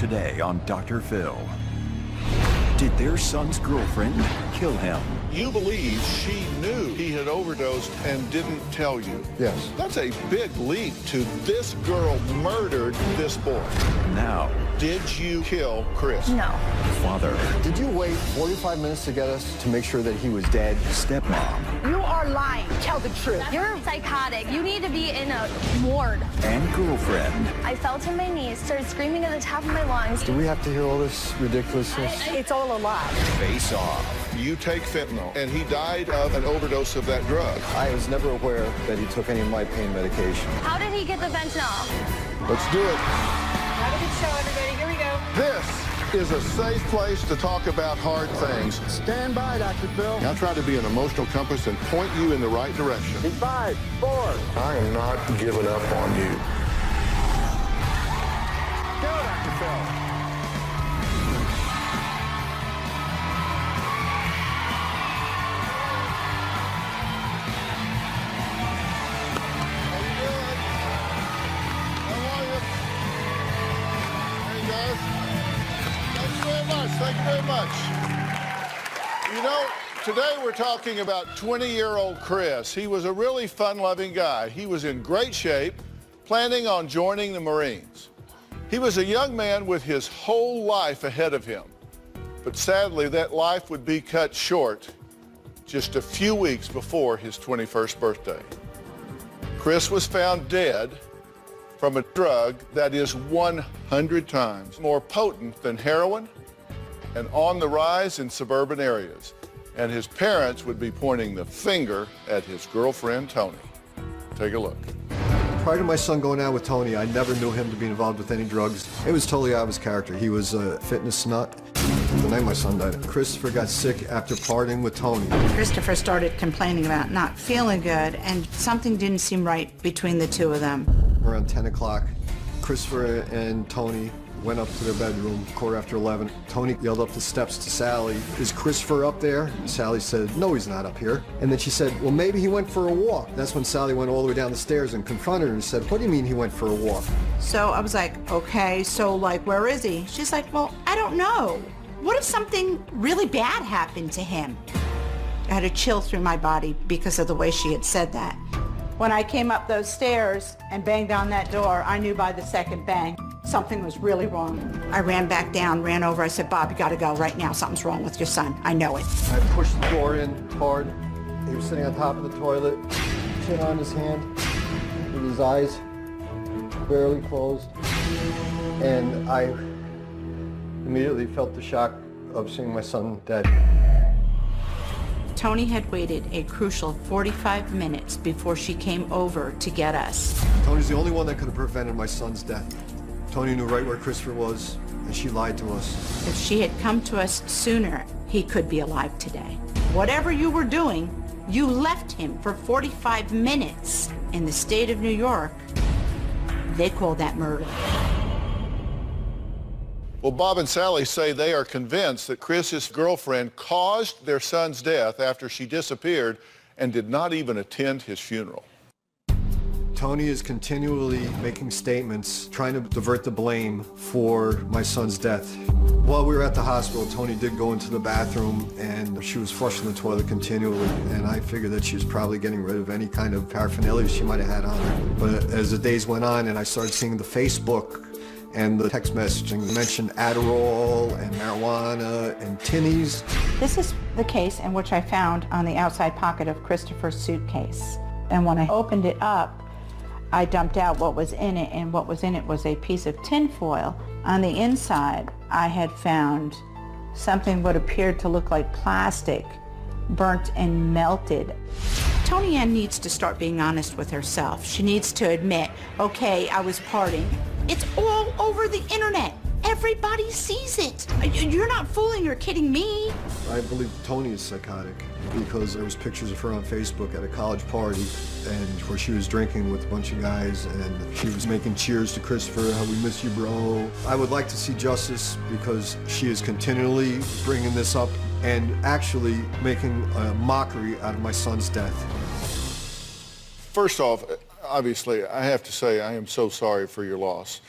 today on Dr. Phil. Did their son's girlfriend kill him? You believe she knew he had overdosed and didn't tell you. Yes. That's a big leap to this girl murdered this boy. Now, Did you kill Chris? No. father, Did you wait 45 minutes to get us to make sure that he was dead? stepmom, You are lying. Tell the truth. You're psychotic. You need to be in a ward. and girlfriend. I fell to my knees, started screaming at the top of my lungs. Do we have to hear all this ridiculousness? It's all a lie. Face Off. You take fentanyl, and he died of an overdose of that drug. I was never aware that he took any of my pain medication. How did he get the fentanyl? Let's do it. Have a good show, everybody. Here we go. This is a safe place to talk about hard things. Stand by, Dr. Phil. I'll try to be an emotional compass and point you in the right direction. 5, 4. I am not giving up on you. Go, Dr. Phil. Thank you very much. You know, today we're talking about 20-year-old Chris. He was a really fun-loving guy. He was in great shape, planning on joining the Marines. He was a young man with his whole life ahead of him. But sadly, that life would be cut short just a few weeks before his 21st birthday. Chris was found dead from a drug that is 100 times more potent than heroin and on the rise in suburban areas. And his parents would be pointing the finger at his girlfriend, Tony. Take a look. Prior to my son going out with Tony, I never knew him to be involved with any drugs. It was totally out of his character. He was a fitness nut. The night my son died, Christopher got sick after partying with Tony. Christopher started complaining about not feeling good, and something didn't seem right between the two of them. Around 10 o'clock, Christopher and Tony went up to their bedroom, 11:15. Tony yelled up the steps to Sally, "Is Christopher up there?" Sally said, "No, he's not up here." And then she said, "Well, maybe he went for a walk." That's when Sally went all the way down the stairs and confronted her and said, "What do you mean he went for a walk?" So I was like, okay, so like, where is he? She's like, well, I don't know. What if something really bad happened to him? I had a chill through my body because of the way she had said that. When I came up those stairs and banged on that door, I knew by the second bang something was really wrong. I ran back down, ran over. I said, Bob, you gotta go right now. Something's wrong with your son. I know it. I pushed the door in hard. He was sitting on top of the toilet, chin on his hand, with his eyes barely closed. And I immediately felt the shock of seeing my son dead. Tony had waited a crucial 45 minutes before she came over to get us. Tony's the only one that could have prevented my son's death. Tony knew right where Christopher was, and she lied to us. If she had come to us sooner, he could be alive today. Whatever you were doing, you left him for 45 minutes. In the state of New York, they call that murder. Well, Bob and Sally say they are convinced that Chris's girlfriend caused their son's death after she disappeared and did not even attend his funeral. Tony is continually making statements, trying to divert the blame for my son's death. While we were at the hospital, Tony did go into the bathroom and she was flushing the toilet continually, and I figured that she was probably getting rid of any kind of paraphernalia she might have had on her. But as the days went on and I started seeing the Facebook and the text messaging mentioned Adderall and marijuana and tinnies. This is the case in which I found on the outside pocket of Christopher's suitcase. And when I opened it up, I dumped out what was in it, and what was in it was a piece of tin foil. On the inside, I had found something what appeared to look like plastic, burnt and melted. Tony Ann needs to start being honest with herself. She needs to admit, okay, I was partying. It's all over the internet. Everybody sees it. You're not fooling or kidding me. I believe Tony is psychotic because there was pictures of her on Facebook at a college party and where she was drinking with a bunch of guys and she was making cheers to Christopher, how we miss you, bro. I would like to see justice because she is continually bringing this up and actually making a mockery out of my son's death. First off, obviously, I have to say I am so sorry for your loss.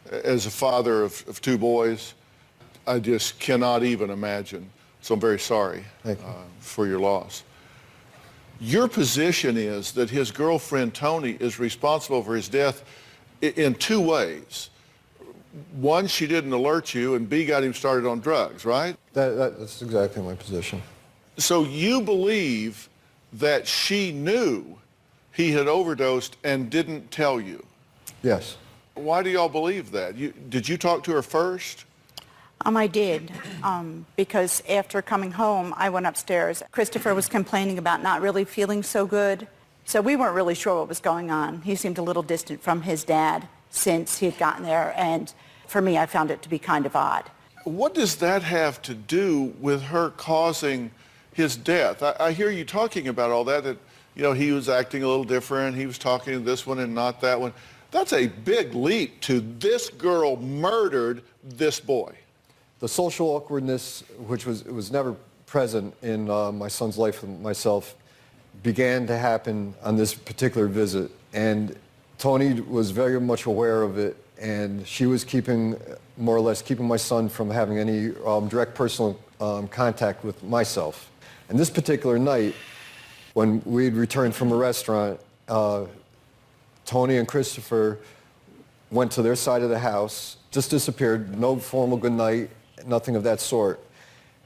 as a father of two boys, I just cannot even imagine. So I'm very sorry for your loss. Your position is that his girlfriend, Tony, is responsible for his death in two ways. One, she didn't alert you, and B, got him started on drugs, right? That's exactly my position. So you believe that she knew he had overdosed and didn't tell you? Yes. Why do y'all believe that? Did you talk to her first? I did, because after coming home, I went upstairs. Christopher was complaining about not really feeling so good, so we weren't really sure what was going on. He seemed a little distant from his dad since he had gotten there, and for me, I found it to be kind of odd. What does that have to do with her causing his death? I hear you talking about all that, he was acting a little different, he was talking to this one and not that one. That's a big leap to this girl murdered this boy. The social awkwardness, which was never present in my son's life and myself, began to happen on this particular visit. And Tony was very much aware of it, and she was more or less keeping my son from having any direct personal contact with myself. And this particular night, when we'd returned from a restaurant, Tony and Christopher went to their side of the house, just disappeared, no formal good night, nothing of that sort.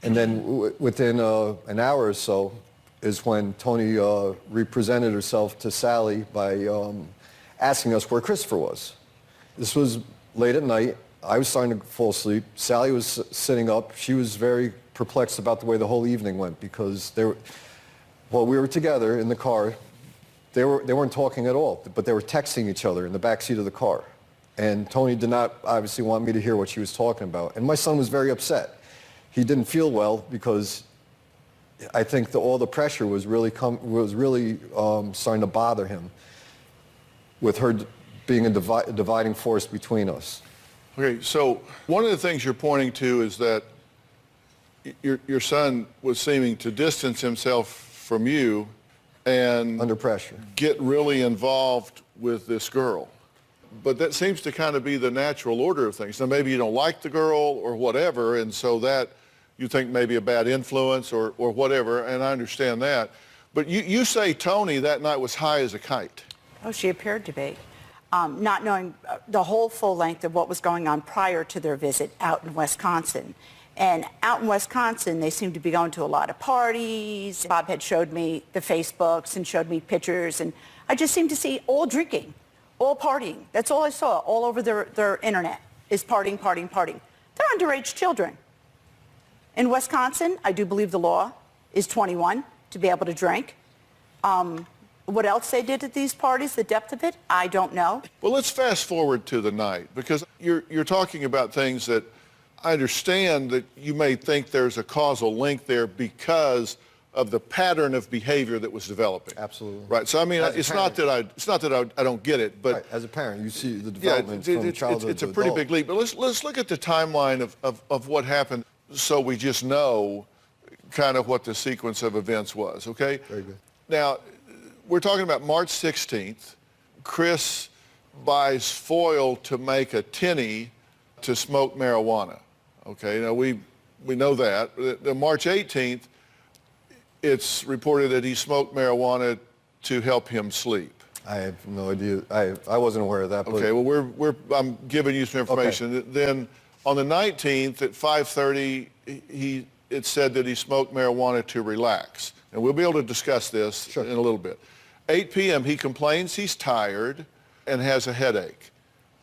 And then within an hour or so is when Tony represented herself to Sally by asking us where Christopher was. This was late at night. I was starting to fall asleep. Sally was sitting up. She was very perplexed about the way the whole evening went because while we were together in the car, they weren't talking at all, but they were texting each other in the backseat of the car. And Tony did not obviously want me to hear what she was talking about. And my son was very upset. He didn't feel well because I think all the pressure was really starting to bother him with her being a dividing force between us. Okay, so one of the things you're pointing to is that your son was seeming to distance himself from you and under pressure, get really involved with this girl. But that seems to kind of be the natural order of things. Now, maybe you don't like the girl or whatever, and so that you think maybe a bad influence or whatever, and I understand that. But you say Tony that night was high as a kite. Oh, she appeared to be. Not knowing the whole full length of what was going on prior to their visit out in Wisconsin. And out in Wisconsin, they seemed to be going to a lot of parties. Bob had showed me the Facebooks and showed me pictures, and I just seemed to see all drinking, all partying. That's all I saw all over their internet is partying, partying, partying. They're underage children. In Wisconsin, I do believe the law is 21 to be able to drink. What else they did at these parties, the depth of it, I don't know. Well, let's fast forward to the night, because you're talking about things that I understand that you may think there's a causal link there because of the pattern of behavior that was developing. Absolutely. Right. So I mean, it's not that I don't get it, but right. As a parent, you see the development from childhood it's to a pretty adult. big leap. But let's look at the timeline of what happened, so we just know kind of what the sequence of events was. Okay. Very good. Now, we're talking about March 16th. Chris buys foil to make a tinny to smoke marijuana. Okay, now we know that. March 18th, it's reported that he smoked marijuana to help him sleep. I have no idea. I wasn't aware of that. But okay, well, I'm giving you some information. Okay. Then on the 19th at 5:30, it said that he smoked marijuana to relax. And we'll be able to discuss this in a little bit. 8 p.m., he complains he's tired and has a headache.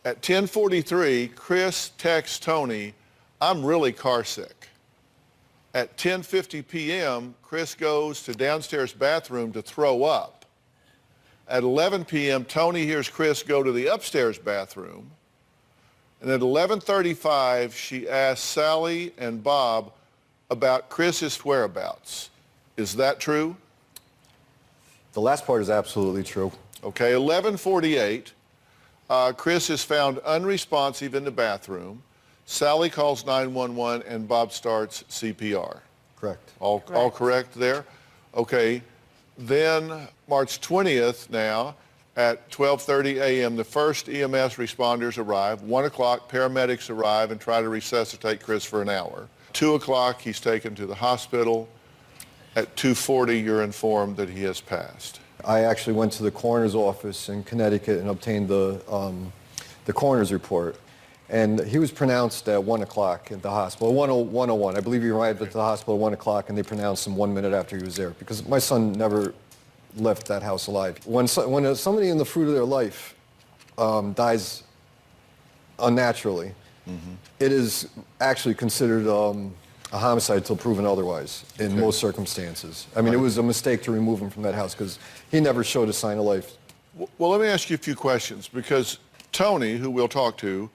At 10:43, Chris texts Tony, "I'm really car sick." At 10:50 p.m., Chris goes to downstairs bathroom to throw up. At 11 p.m., Tony hears Chris go to the upstairs bathroom. And at 11:35, she asks Sally and Bob about Chris's whereabouts. Is that true? The last part is absolutely true. Okay, 11:48, Chris is found unresponsive in the bathroom. Sally calls 911 and Bob starts CPR. Correct. All correct there? Okay. Then March 20th now, At 12:30 a.m., the first EMS responders arrive. 1 o'clock, paramedics arrive and try to resuscitate Chris for an hour. 2 o'clock, he's taken to the hospital. At 2:40, you're informed that he has passed. I actually went to the coroner's office in Connecticut and obtained the coroner's report. And he was pronounced at 1 o'clock at the hospital, 1:01. I believe he arrived at the hospital at 1 o'clock, and they pronounced him 1 minute after he was there, because my son never left that house alive. When somebody in the fruit of their life dies unnaturally, it is actually considered a homicide until proven otherwise in most circumstances. I mean, it was a mistake to remove him from that house because he never showed a sign of life. Well, let me ask you a few questions, because Tony, who we'll talk to,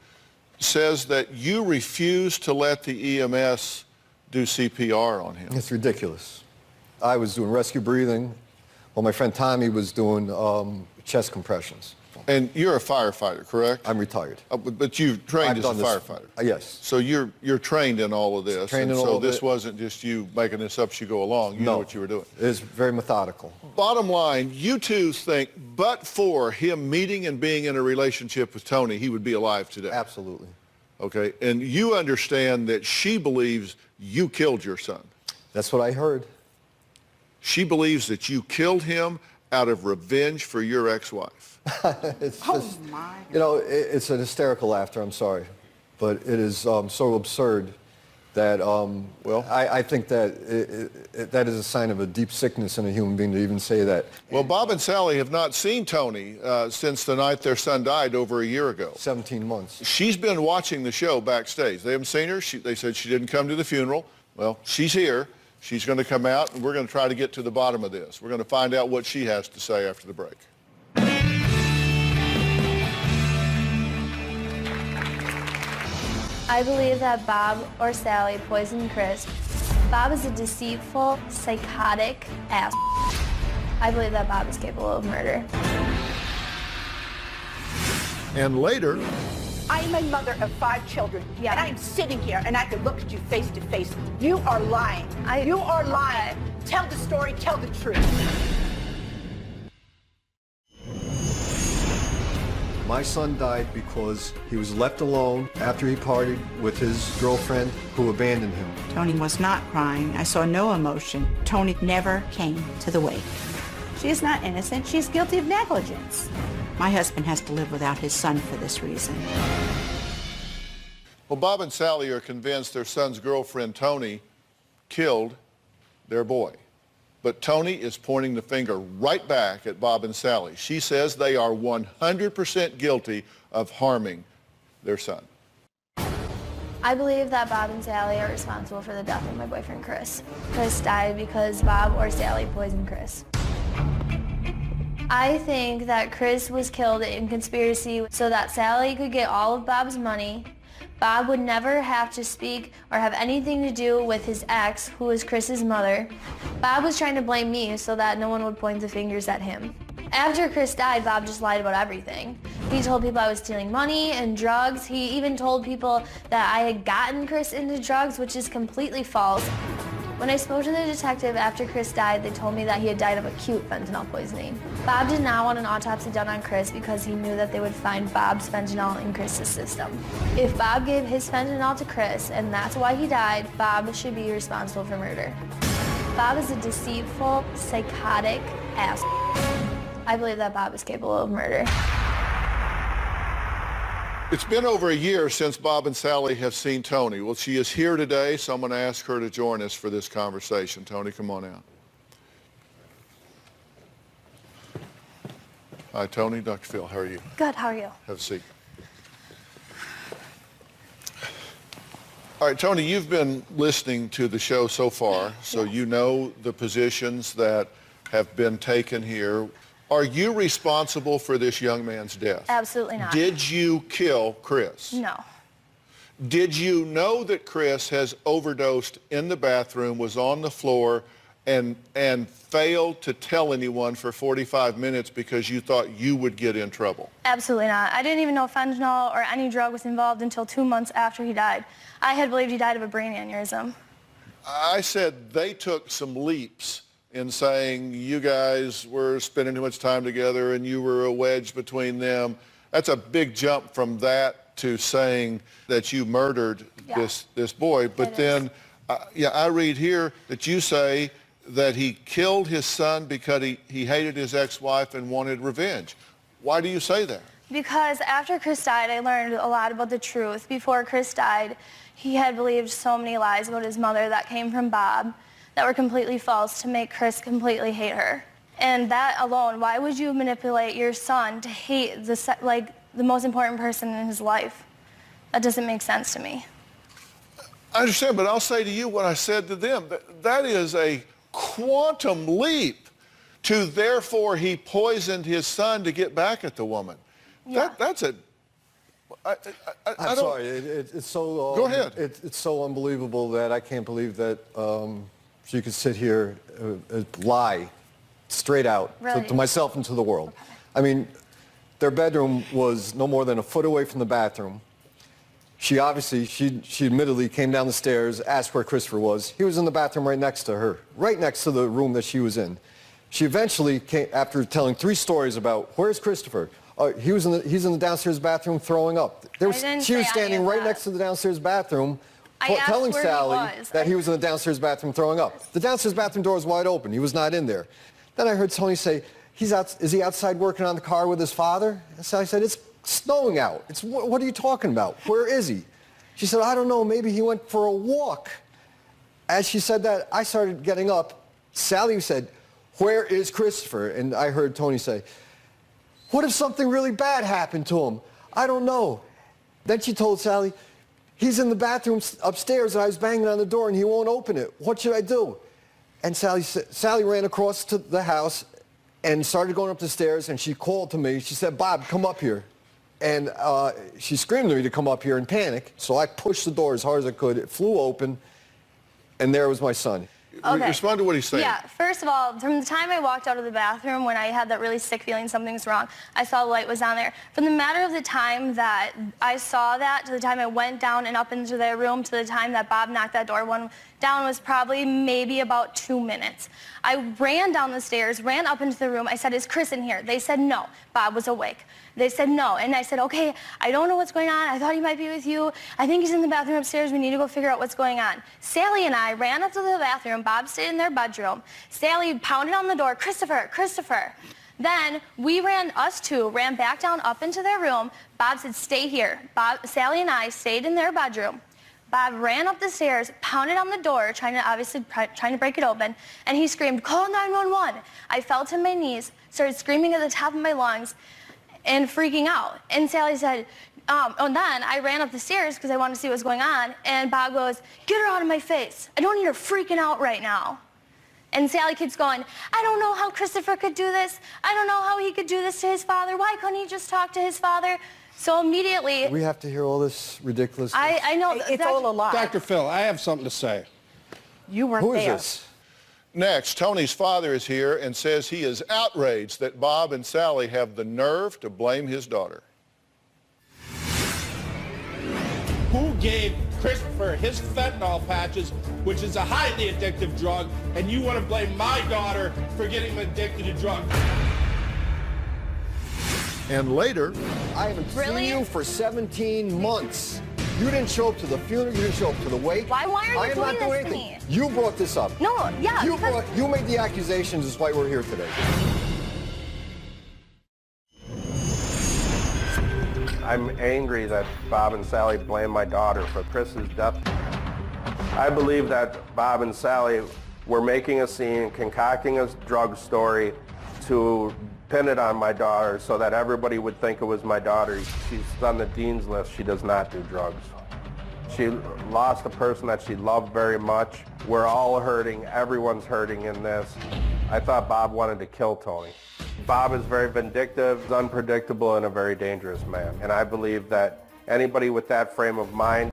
says that you refused to let the EMS do CPR on him. It's ridiculous. I was doing rescue breathing, while my friend Tommy was doing chest compressions. And you're a firefighter, correct? I'm retired. But you've trained as a firefighter. Yes. So you're trained in all of this. Trained in all so of this it. wasn't just you making this up as you go along. You know what you were doing. It is very methodical. Bottom line, you two think, but for him meeting and being in a relationship with Tony, he would be alive today. Absolutely. Okay. And you understand that she believes you killed your son. That's what I heard. She believes that you killed him out of revenge for your ex-wife. It's just, you know, it's an hysterical laughter, I'm sorry. But it is so absurd that, well, I think that that is a sign of a deep sickness in a human being to even say that. Well, Bob and Sally have not seen Tony since the night their son died over a year ago. 17 months. She's been watching the show backstage. They haven't seen her. They said she didn't come to the funeral. Well, she's here. She's going to come out, and we're going to try to get to the bottom of this. We're going to find out what she has to say after the break. I believe that Bob or Sally poisoned Chris. Bob is a deceitful, psychotic ass. I believe that Bob is capable of murder. And later, I am a mother of 5 children, Yeah. and I am sitting here, and I can look at you face to face. You are lying. You are lying. Tell the story. Tell the truth. My son died because he was left alone after he parted with his girlfriend who abandoned him. Tony was not crying. I saw no emotion. Tony never came to the wake. She is not innocent. She's guilty of negligence. My husband has to live without his son for this reason. well, Bob and Sally are convinced their son's girlfriend, Tony, killed their boy. But Tony is pointing the finger right back at Bob and Sally. She says they are 100% guilty of harming their son. I believe that Bob and Sally are responsible for the death of my boyfriend, Chris. Chris died because Bob or Sally poisoned Chris. I think that Chris was killed in conspiracy so that Sally could get all of Bob's money. Bob would never have to speak or have anything to do with his ex, who was Chris's mother. Bob was trying to blame me so that no one would point the fingers at him. After Chris died, Bob just lied about everything. He told people I was stealing money and drugs. He even told people that I had gotten Chris into drugs, which is completely false. When I spoke to the detective after Chris died, they told me that he had died of acute fentanyl poisoning. Bob did not want an autopsy done on Chris because he knew that they would find Bob's fentanyl in Chris's system. If Bob gave his fentanyl to Chris and that's why he died, Bob should be responsible for murder. Bob is a deceitful, psychotic ass. I believe that Bob is capable of murder. It's been over a year since Bob and Sally have seen Tony. Well, she is here today, so I'm going to ask her to join us for this conversation. Tony, come on out. Hi, Tony. Dr. Phil, how are you? Good, how are you? Have a seat. All right, Tony, you've been listening to the show so far, so you know the positions that have been taken here. Are you responsible for this young man's death? Absolutely not. Did you kill Chris? No. Did you know that Chris has overdosed in the bathroom, was on the floor, and failed to tell anyone for 45 minutes because you thought you would get in trouble? Absolutely not. I didn't even know fentanyl or any drug was involved until 2 months after he died. I had believed he died of a brain aneurysm. I said they took some leaps in saying you guys were spending too much time together and you were a wedge between them. That's a big jump from that to saying that you murdered this boy. But then, I read here that you say that he killed his son because he hated his ex-wife and wanted revenge. Why do you say that? Because after Chris died, I learned a lot about the truth. Before Chris died, he had believed so many lies about his mother that came from Bob that were completely false to make Chris completely hate her. And that alone, why would you manipulate your son to hate the most important person in his life? That doesn't make sense to me. I understand, but I'll say to you what I said to them. That is a quantum leap to therefore he poisoned his son to get back at the woman. Yeah. That's a... I'm sorry, it's so... Go ahead. It's so unbelievable that I can't believe that she could sit here lie straight out to myself and to the world. Okay. I mean, their bedroom was no more than a foot away from the bathroom. She obviously, she admittedly came down the stairs, asked where Christopher was. He was in the bathroom right next to her, right next to the room that she was in. She eventually came, after telling 3 stories about, where's Christopher? He's in the downstairs bathroom throwing up. She was standing right next to the downstairs bathroom, telling Sally that he was in the downstairs bathroom throwing up. The downstairs bathroom door was wide open. He was not in there. Then I heard Tony say, is he outside working on the car with his father? And Sally said, it's snowing out. What are you talking about? Where is he? She said, I don't know, maybe he went for a walk. As she said that, I started getting up. Sally said, where is Christopher? And I heard Tony say, what if something really bad happened to him? I don't know. Then she told Sally, he's in the bathroom upstairs and I was banging on the door and he won't open it. What should I do? And Sally ran across to the house and started going up the stairs, and she called to me. She said, Bob, come up here. And she screamed at me to come up here in panic. So I pushed the door as hard as I could. It flew open, and there was my son. Okay. Respond to what he's saying. Yeah, first of all, from the time I walked out of the bathroom when I had that really sick feeling something's wrong, I saw the light was down there. From the matter of the time that I saw that to the time I went down and up into their room to the time that Bob knocked that door down was probably maybe about 2 minutes. I ran down the stairs, ran up into the room. I said, is Chris in here? They said no. Bob was awake. They said no. And I said, okay, I don't know what's going on. I thought he might be with you. I think he's in the bathroom upstairs. We need to go figure out what's going on. Sally and I ran up to the bathroom. Bob stayed in their bedroom. Sally pounded on the door, Christopher, Christopher. Then us two ran back down up into their room. Bob said, stay here. Sally and I stayed in their bedroom. Bob ran up the stairs, pounded on the door, trying to break it open, and he screamed, call 911. I fell to my knees, started screaming at the top of my lungs, and freaking out. And Sally said, and then I ran up the stairs because I wanted to see what was going on, and Bob goes, get her out of my face. I don't need her freaking out right now. And Sally keeps going, I don't know how Christopher could do this. I don't know how he could do this to his father. Why couldn't he just talk to his father? So immediately... We have to hear all this ridiculousness. I know... It's all a lie. Dr. Phil, I have something to say. You weren't there. Who is this? Next, Tony's father is here and says he is outraged that Bob and Sally have the nerve to blame his daughter. Who gave Christopher his fentanyl patches, which is a highly addictive drug, and you want to blame my daughter for getting addicted to drugs? And later... I haven't seen you for 17 months. You didn't show up to the funeral, you didn't show up to the wake. Why are you I am doing not this doing to anything. me? You brought this up. No, yeah, You made the accusations, that's why we're here today. I'm angry that Bob and Sally blame my daughter for Chris's death. I believe that Bob and Sally were making a scene, concocting a drug story to pin it on my daughter so that everybody would think it was my daughter. She's on the dean's list. She does not do drugs. She lost a person that she loved very much. We're all hurting. Everyone's hurting in this. I thought Bob wanted to kill Tony. Bob is very vindictive, unpredictable, and a very dangerous man. And I believe that anybody with that frame of mind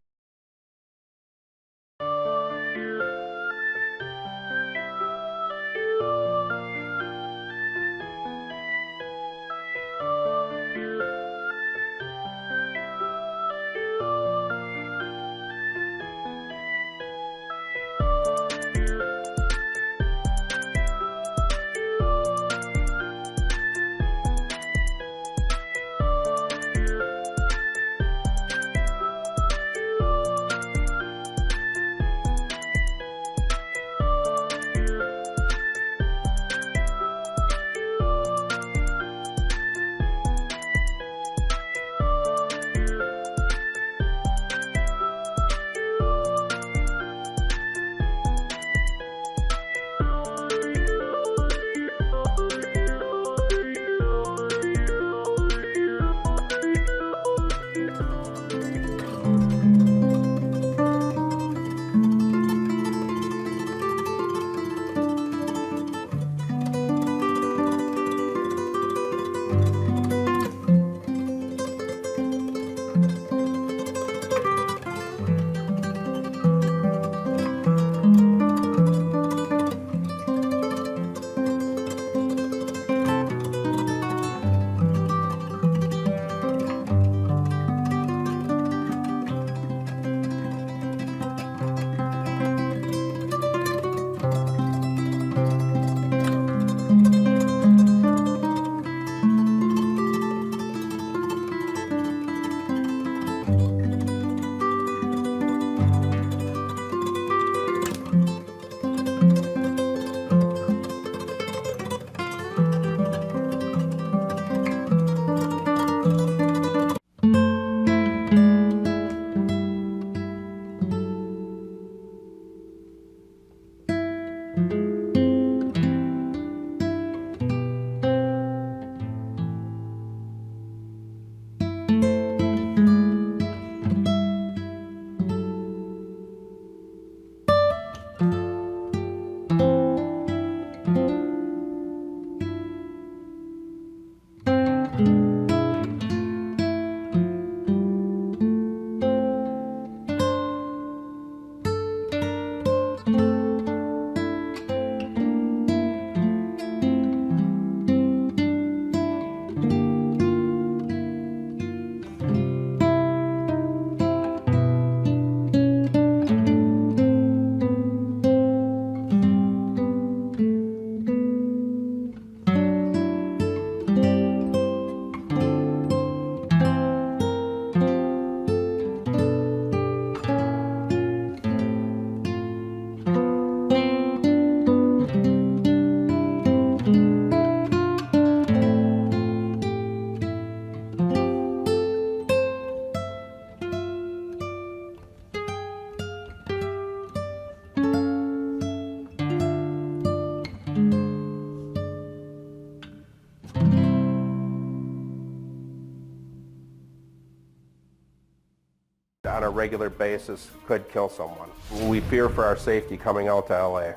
regular basis could kill someone. We fear for our safety coming out to LA.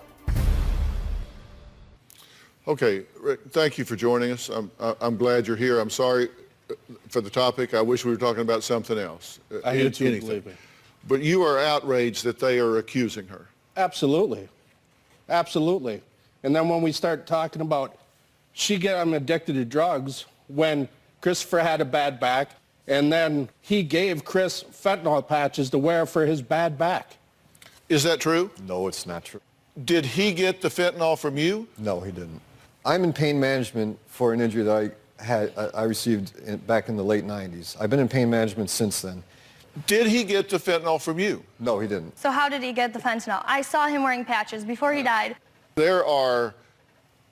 Okay, Rick, thank you for joining us. I'm glad you're here. I'm sorry for the topic. I wish we were talking about something else. I do too, believe me. But you are outraged that they are accusing her. Absolutely. Absolutely. And then when we start talking about I'm addicted to drugs, when Christopher had a bad back, and then he gave Chris fentanyl patches to wear for his bad back. Is that true? No, it's not true. Did he get the fentanyl from you? No, he didn't. I'm in pain management for an injury that I received back in the late 90s. I've been in pain management since then. Did he get the fentanyl from you? No, he didn't. So how did he get the fentanyl? I saw him wearing patches before he died. There are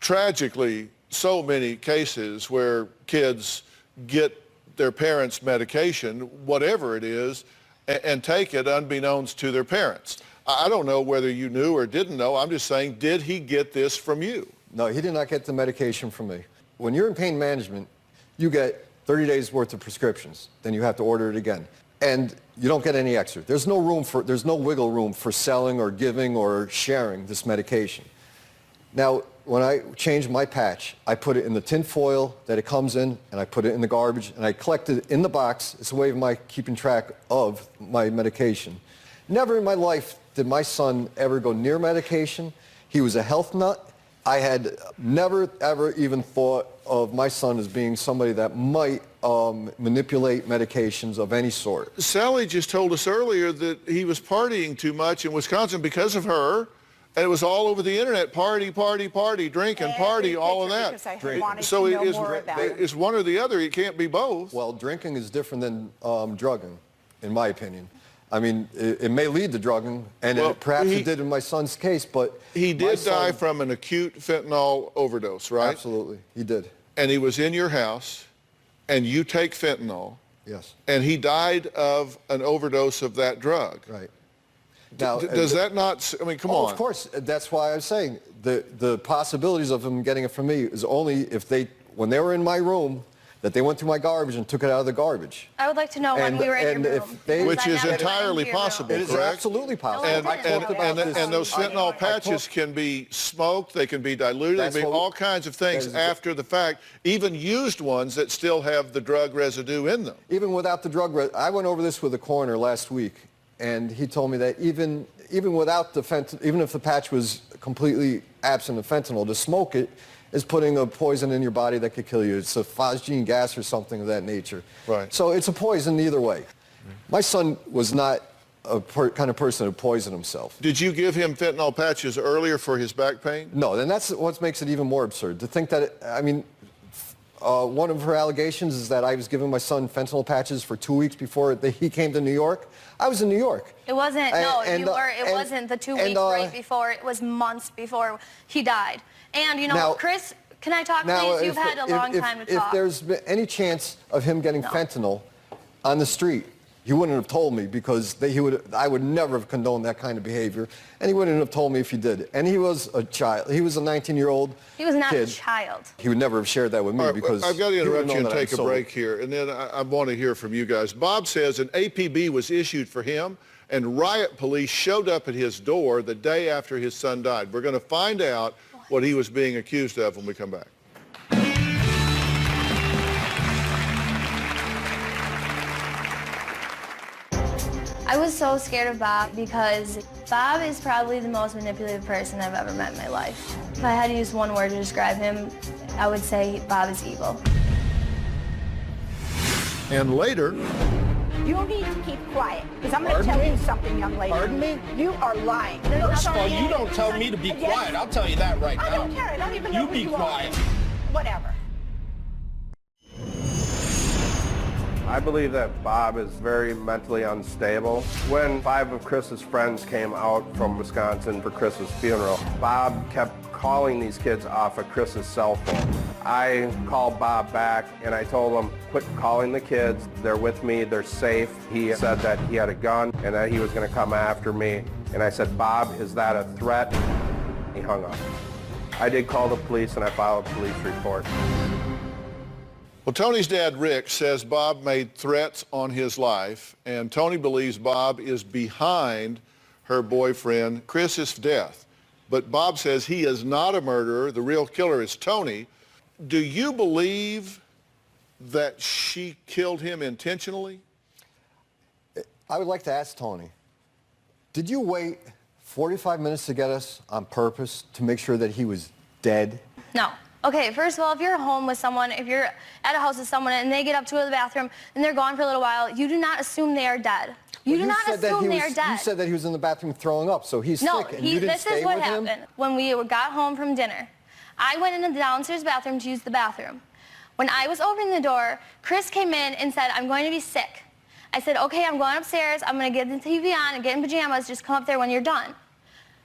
tragically so many cases where kids get their parents' medication, whatever it is, and take it unbeknownst to their parents. I don't know whether you knew or didn't know. I'm just saying, did he get this from you? No, he did not get the medication from me. When you're in pain management, you get 30 days worth of prescriptions. Then you have to order it again. And you don't get any extra. There's no wiggle room for selling or giving or sharing this medication. Now, when I changed my patch, I put it in the tin foil that it comes in, and I put it in the garbage, and I collect it in the box. It's a way of my keeping track of my medication. Never in my life did my son ever go near medication. He was a health nut. I had never, ever even thought of my son as being somebody that might manipulate medications of any sort. Sally just told us earlier that he was partying too much in Wisconsin because of her. And it was all over the internet, party, drinking, party, all of that. So it's one or the other. It can't be both. Well, drinking is different than drugging, in my opinion. I mean, it may lead to drugging, and perhaps it did in my son's case, but... He did die from an acute fentanyl overdose, right? Absolutely, he did. And he was in your house, and you take fentanyl. Yes. And he died of an overdose of that drug. Right. Now, does that not, I mean, come on. Of course, that's why I'm saying the possibilities of him getting it from me is only if when they were in my room, that they went through my garbage and took it out of the garbage. I would like to know when we were in your room. Which is entirely possible, correct? It is absolutely possible. And those fentanyl patches can be smoked, they can be diluted, they can be all kinds of things after the fact, even used ones that still have the drug residue in them. Even without the drug residue. I went over this with a coroner last week, and he told me that even without the fentanyl, even if the patch was completely absent of fentanyl, to smoke it is putting a poison in your body that could kill you. It's a phosgene gas or something of that nature. Right. So it's a poison either way. My son was not a kind of person who poisoned himself. Did you give him fentanyl patches earlier for his back pain? No, and that's what makes it even more absurd. To think that, one of her allegations is that I was giving my son fentanyl patches for 2 weeks before he came to New York. I was in New York. It wasn't, it wasn't the 2 weeks right before, it was months before he died. And, now, Chris, can I talk, please? You've had a long time to talk. If there's been any chance of him getting fentanyl on the street, he wouldn't have told me because I would never have condoned that kind of behavior, and he wouldn't have told me if he did. And he was a child. He was a 19-year-old kid. He was not a child. He would never have shared that with me because... I've got to interrupt you and take a break here, and then I want to hear from you guys. Bob says an APB was issued for him, and riot police showed up at his door the day after his son died. We're going to find out what he was being accused of when we come back. I was so scared of Bob because Bob is probably the most manipulative person I've ever met in my life. If I had to use one word to describe him, I would say Bob is evil. And later... You need to keep quiet, because I'm going to tell you something, young lady. Pardon me? You are lying. First of all, you don't tell me to be quiet. I'll tell you that right now. I don't care. I don't even know you who be you quiet. Are. Whatever. I believe that Bob is very mentally unstable. When 5 of Chris's friends came out from Wisconsin for Chris's funeral, Bob kept calling these kids off of Chris's cell phone. I called Bob back and I told him, quit calling the kids. They're with me. They're safe. He said that he had a gun and that he was going to come after me. And I said, Bob, is that a threat? He hung up. I did call the police and I filed a police report. Well, Tony's dad, Rick, says Bob made threats on his life, and Tony believes Bob is behind her boyfriend Chris's death. But Bob says he is not a murderer. The real killer is Tony. Do you believe that she killed him intentionally? I would like to ask Tony, did you wait 45 minutes to get us on purpose to make sure that he was dead? No. Okay, first of all, if you're home with someone, if you're at a house with someone and they get up to go to the bathroom and they're gone for a little while, you do not assume they are dead. You do not assume they are dead. You said that he was in the bathroom throwing up, so he's no, sick, and you didn't stay with him? No, this is what happened. When we got home from dinner, I went into the downstairs bathroom to use the bathroom. When I was opening the door, Chris came in and said, I'm going to be sick. I said, okay, I'm going upstairs. I'm going to get the TV on and get in pajamas. Just come up there when you're done.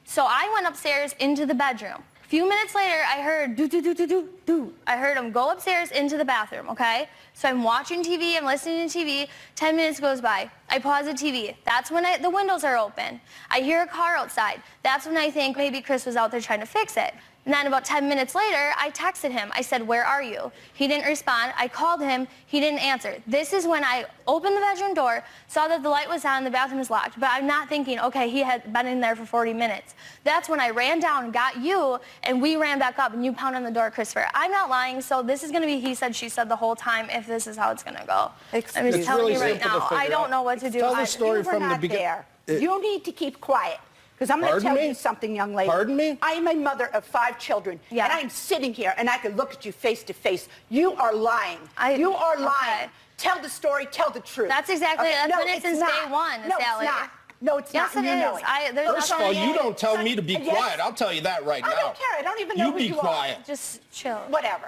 So I went upstairs into the bedroom. A few minutes later, I heard do. I heard him go upstairs into the bathroom, okay? So I'm watching TV, I'm listening to TV. 10 minutes goes by. I pause the TV. That's when the windows are open. I hear a car outside. That's when I think maybe Chris was out there trying to fix it. And then about 10 minutes later, I texted him. I said, where are you? He didn't respond. I called him. He didn't answer. This is when I opened the bedroom door, saw that the light was on, the bathroom was locked. But I'm not thinking, okay, he had been in there for 40 minutes. That's when I ran down, got you, and we ran back up, and you pounded on the door, Christopher. I'm not lying, so this is going to be he said, she said the whole time if this is how it's going to go. I'm just telling you right now. I don't know what to do. Tell the story from the beginning. You need to keep quiet. Because I'm going to tell you something, young lady. Pardon me? I am a mother of 5 children, and I'm sitting here, and I can look at you face to face. You are lying. You are lying. Tell the story. Tell the truth. That's exactly. That's been it since day one, no, Sally. It's not. No, it's yes, not. Yes, it is. First of all, you don't tell me to be quiet. I'll tell you that right now. I don't care. I don't even know who you are. You be quiet. Just chill. Whatever.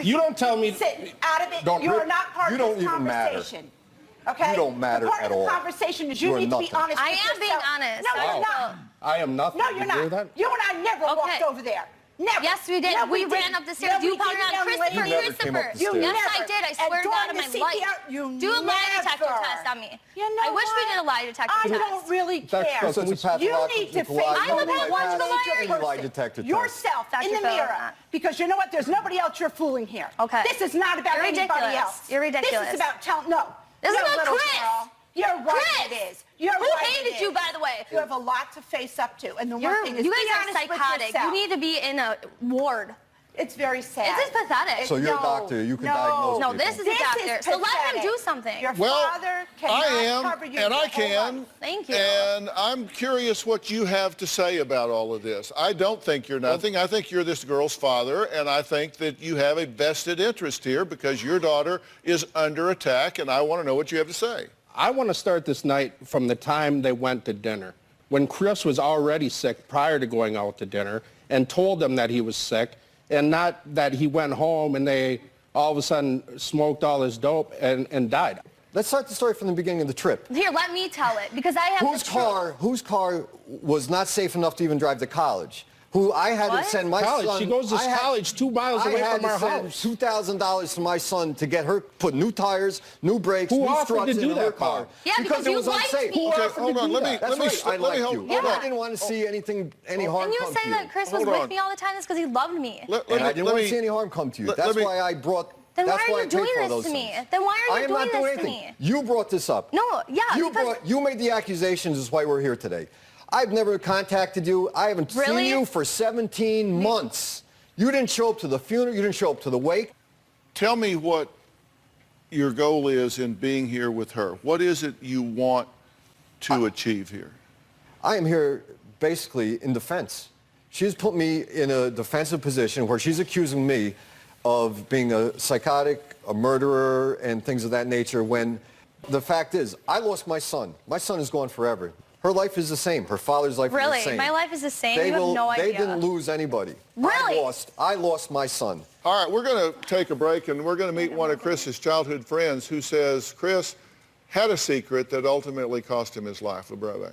You don't tell me. Sit out of it. You are not part of this conversation. Okay? You don't matter at all. Part of the conversation is you need to be honest with yourself. I am being honest. No, you're not. I am nothing. No, you're not. That? You and I never walked over there. Never. Yes, we did. No, we ran up the stairs. You pounded on Christopher. Yes, I did. I swear to God on my life. Do a lie detector test on me. You know I wish we did a lie detector test. I don't really care. You need to face I'm a pathological liar. yourself in the mirror. Because you know what? There's nobody else you're fooling here. Okay. This is not about anybody else. You're ridiculous. This is about telling. No. This is about Chris. You're right, it is. You're Who right, hated you, by the way? You have a lot to face up to, and the one thing is, you be guys are honest with psychotic. yourself. You need to be in a ward. It's very sad. It's just pathetic. So you're a doctor. You can diagnose No, people. this is a doctor. So let him do something. Your father cannot cover you. And I can. Thank you. And I'm curious what you have to say about all of this. I don't think you're nothing. I think you're this girl's father, and I think that you have a vested interest here because your daughter is under attack, and I want to know what you have to say. I want to start this night from the time they went to dinner. When Chris was already sick prior to going out to dinner and told them that he was sick, and not that he went home and they all of a sudden smoked all his dope and died. Let's start the story from the beginning of the trip. Here, let me tell it, because I have Whose car was not safe enough to even drive to college? Who I had to send my son. She goes to college 2 miles away from our house. I had to send $2,000 to my son to get her, put new tires, new brakes, new struts in her car. Yeah, because it was unsafe. Okay, hold on. Let me hold on. I didn't want to see any harm come to you. And you say that Chris was with me all the time, that's because he loved me. And I didn't want to see any harm come to you. That's why I brought... Then why are you doing this to me? Then why are you doing this to me? You brought this up. No, yeah. You made the accusations, is why we're here today. I've never contacted you. I haven't seen you for 17 months. You didn't show up to the funeral. You didn't show up to the wake. Tell me what your goal is in being here with her. What is it you want to achieve here? I am here basically in defense. She's put me in a defensive position where she's accusing me of being a psychotic, a murderer, and things of that nature, when the fact is, I lost my son. My son is gone forever. Her life is the same. Her father's life is the same. Really? My life is the same? You have no idea. They didn't lose anybody. Really? I lost my son. All right, we're going to take a break, and we're going to meet one of Chris's childhood friends who says Chris had a secret that ultimately cost him his life. We'll be right back.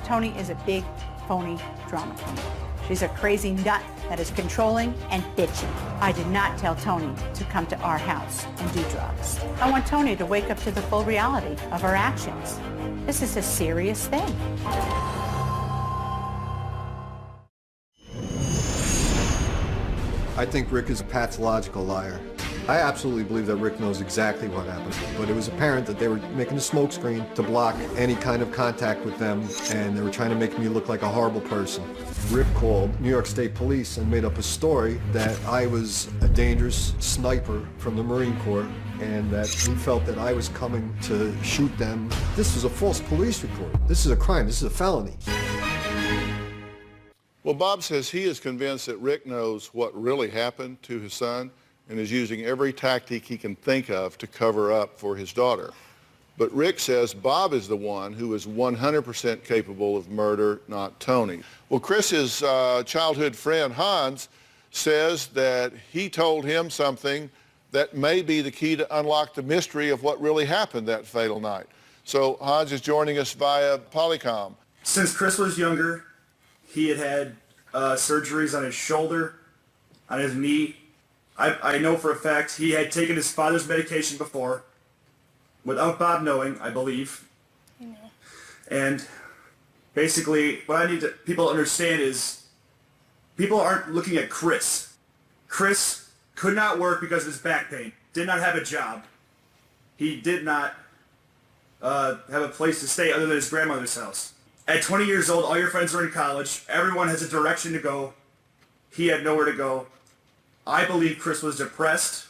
Tony is a big, phony drama queen. She's a crazy nut that is controlling and bitchy. I did not tell Tony to come to our house and do drugs. I want Tony to wake up to the full reality of her actions. This is a serious thing. I think Rick is a pathological liar. I absolutely believe that Rick knows exactly what happened, but it was apparent that they were making a smokescreen to block any kind of contact with them, and they were trying to make me look like a horrible person. Rick called New York State Police and made up a story that I was a dangerous sniper from the Marine Corps, and that he felt that I was coming to shoot them. This was a false police report. This is a crime. This is a felony. Well, Bob says he is convinced that Rick knows what really happened to his son and is using every tactic he can think of to cover up for his daughter. But Rick says Bob is the one who is 100% capable of murder, not Tony. Well, Chris's childhood friend, Hans, says that he told him something that may be the key to unlock the mystery of what really happened that fatal night. So Hans is joining us via Polycom. Since Chris was younger, he had surgeries on his shoulder, on his knee. I know for a fact he had taken his father's medication before, without Bob knowing, I believe. Yeah. And basically, what I need people to understand is people aren't looking at Chris. Chris could not work because of his back pain, did not have a job. He did not have a place to stay other than his grandmother's house. At 20 years old, all your friends are in college. Everyone has a direction to go. He had nowhere to go. I believe Chris was depressed.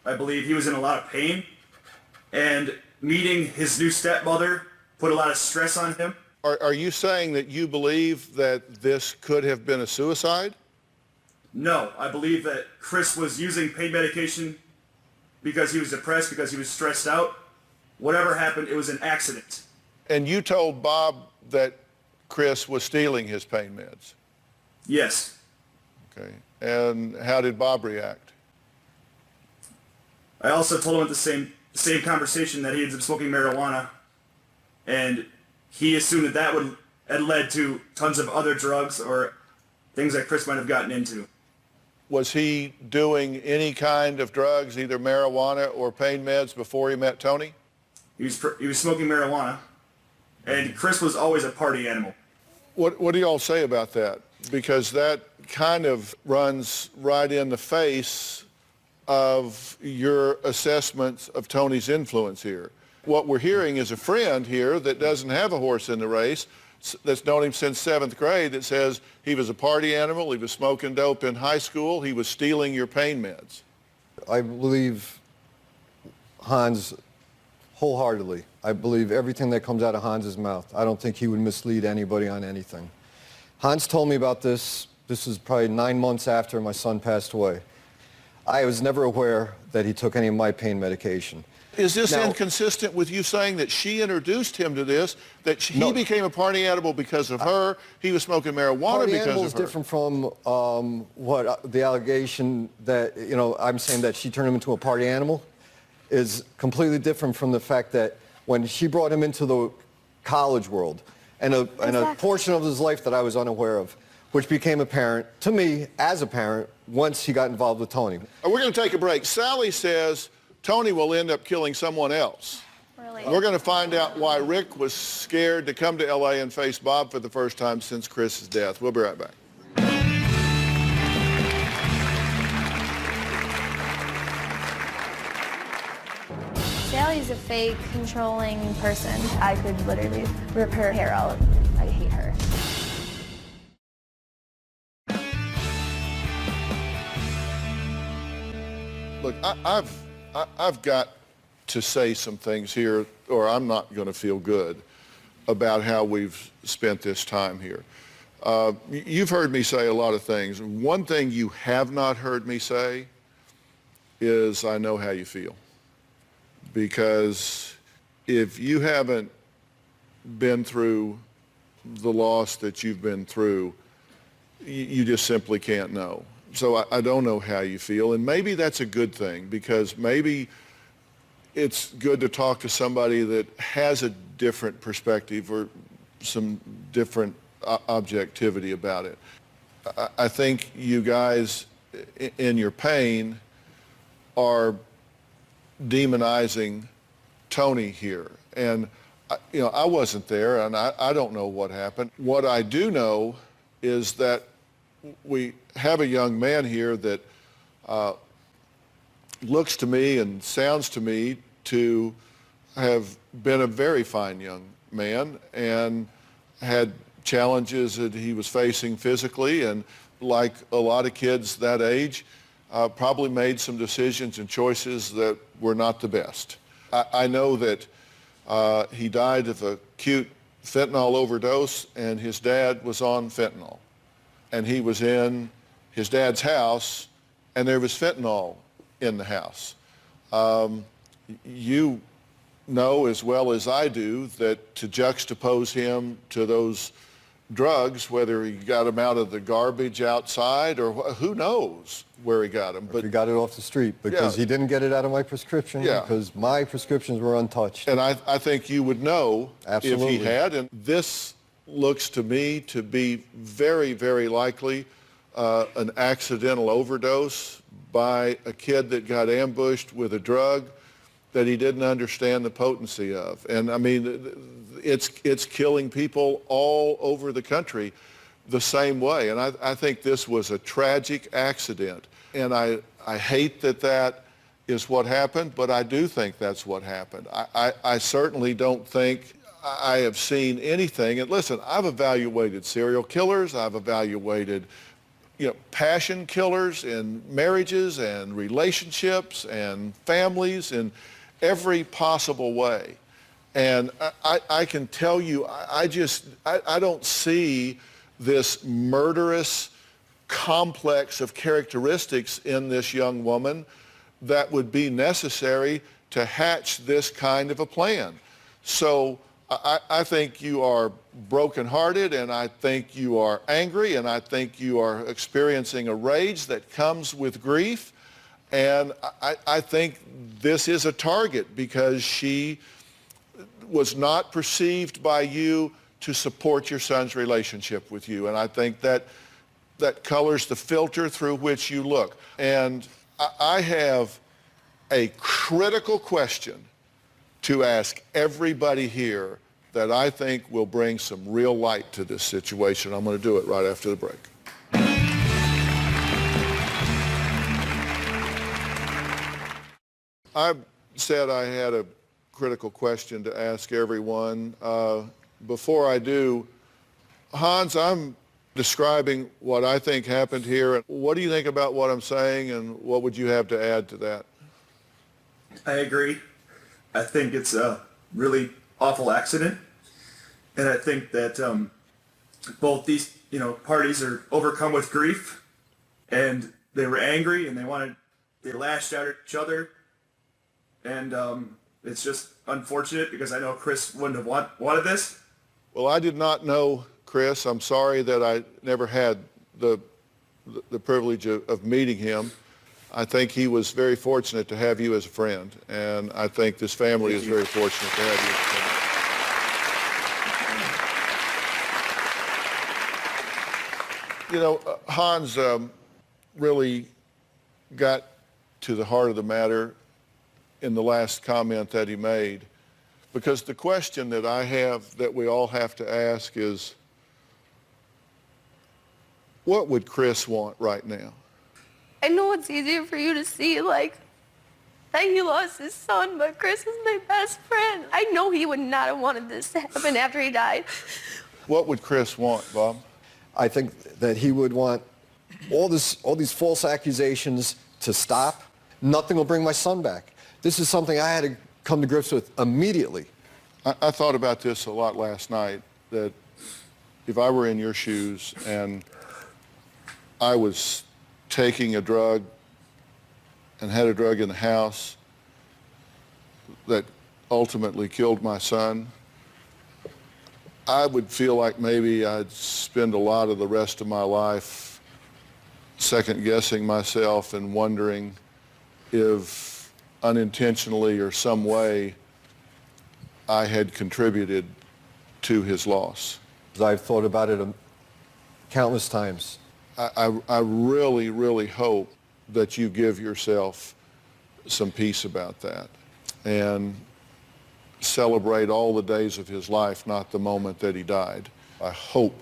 I believe he was in a lot of pain. And meeting his new stepmother put a lot of stress on him. Are you saying that you believe that this could have been a suicide? No, I believe that Chris was using pain medication because he was depressed, because he was stressed out. Whatever happened, it was an accident. And you told Bob that Chris was stealing his pain meds? Yes. Okay. And how did Bob react? I also told him at the same conversation that he had been smoking marijuana, and he assumed that had led to tons of other drugs or things that Chris might have gotten into. Was he doing any kind of drugs, either marijuana or pain meds, before he met Tony? He was smoking marijuana, and Chris was always a party animal. What do y'all say about that? Because that kind of runs right in the face of your assessments of Tony's influence here. What we're hearing is a friend here that doesn't have a horse in the race, that's known him since 7th grade, that says he was a party animal, he was smoking dope in high school, he was stealing your pain meds. I believe Hans wholeheartedly. I believe everything that comes out of Hans's mouth. I don't think he would mislead anybody on anything. Hans told me about this. This was probably 9 months after my son passed away. I was never aware that he took any of my pain medication. Is this inconsistent with you saying that she introduced him to this, that he became a party animal because of her, he was smoking marijuana because of her? Party animal is different from the allegation that, I'm saying that she turned him into a party animal is completely different from the fact that when she brought him into the college world and a portion of his life that I was unaware of, which became apparent to me as a parent once he got involved with Tony. We're going to take a break. Sally says Tony will end up killing someone else. Really? We're going to find out why Rick was scared to come to L.A. and face Bob for the first time since Chris's death. We'll be right back. Sally's a fake, controlling person. I could literally rip her hair out. I hate her. Look, I've got to say some things here, or I'm not going to feel good about how we've spent this time here. You've heard me say a lot of things. One thing you have not heard me say is I know how you feel. Because if you haven't been through the loss that you've been through, you just simply can't know. So I don't know how you feel, and maybe that's a good thing, because maybe it's good to talk to somebody that has a different perspective or some different objectivity about it. I think you guys, in your pain, are demonizing Tony here. And, I wasn't there, and I don't know what happened. What I do know is that we have a young man here that looks to me and sounds to me to have been a very fine young man and had challenges that he was facing physically, and like a lot of kids that age, probably made some decisions and choices that were not the best. I know that he died of acute fentanyl overdose, and his dad was on fentanyl. And he was in his dad's house, and there was fentanyl in the house. You know as well as I do that to juxtapose him to those drugs, whether he got them out of the garbage outside or who knows where he got them. But he got it off the street because he didn't get it out of my prescription because my prescriptions were untouched. And I think you would know Absolutely. if he had. And this looks to me to be very, very likely an accidental overdose by a kid that got ambushed with a drug that he didn't understand the potency of. And I mean, it's killing people all over the country the same way. And I think this was a tragic accident. And I hate that that is what happened, but I do think that's what happened. I certainly don't think I have seen anything. And listen, I've evaluated serial killers. I've evaluated passion killers in marriages and relationships and families in every possible way. And I can tell you, I don't see this murderous complex of characteristics in this young woman that would be necessary to hatch this kind of a plan. So I think you are brokenhearted, and I think you are angry, and I think you are experiencing a rage that comes with grief. And I think this is a target because she was not perceived by you to support your son's relationship with you. And I think that colors the filter through which you look. And I have a critical question to ask everybody here that I think will bring some real light to this situation. I'm going to do it right after the break. I said I had a critical question to ask everyone. Before I do, Hans, I'm describing what I think happened here. What do you think about what I'm saying, and what would you have to add to that? I agree. I think it's a really awful accident, and I think that both these parties are overcome with grief, and they were angry, and they lashed out at each other, and it's just unfortunate because I know Chris wouldn't have wanted this. Well, I did not know Chris. I'm sorry that I never had the privilege of meeting him. I think he was very fortunate to have you as a friend, and I think this family is very fortunate to have you as a friend. Hans really got to the heart of the matter in the last comment that he made, because the question that I have that we all have to ask is, what would Chris want right now? I know it's easier for you to see, that he lost his son, but Chris is my best friend. I know he would not have wanted this to happen after he died. What would Chris want, Bob? I think that he would want all these false accusations to stop. Nothing will bring my son back. This is something I had to come to grips with immediately. I thought about this a lot last night, that if I were in your shoes and I was taking a drug and had a drug in the house that ultimately killed my son, I would feel like maybe I'd spend a lot of the rest of my life second-guessing myself and wondering if unintentionally or some way I had contributed to his loss. I've thought about it countless times. I really, really hope that you give yourself some peace about that and celebrate all the days of his life, not the moment that he died. I hope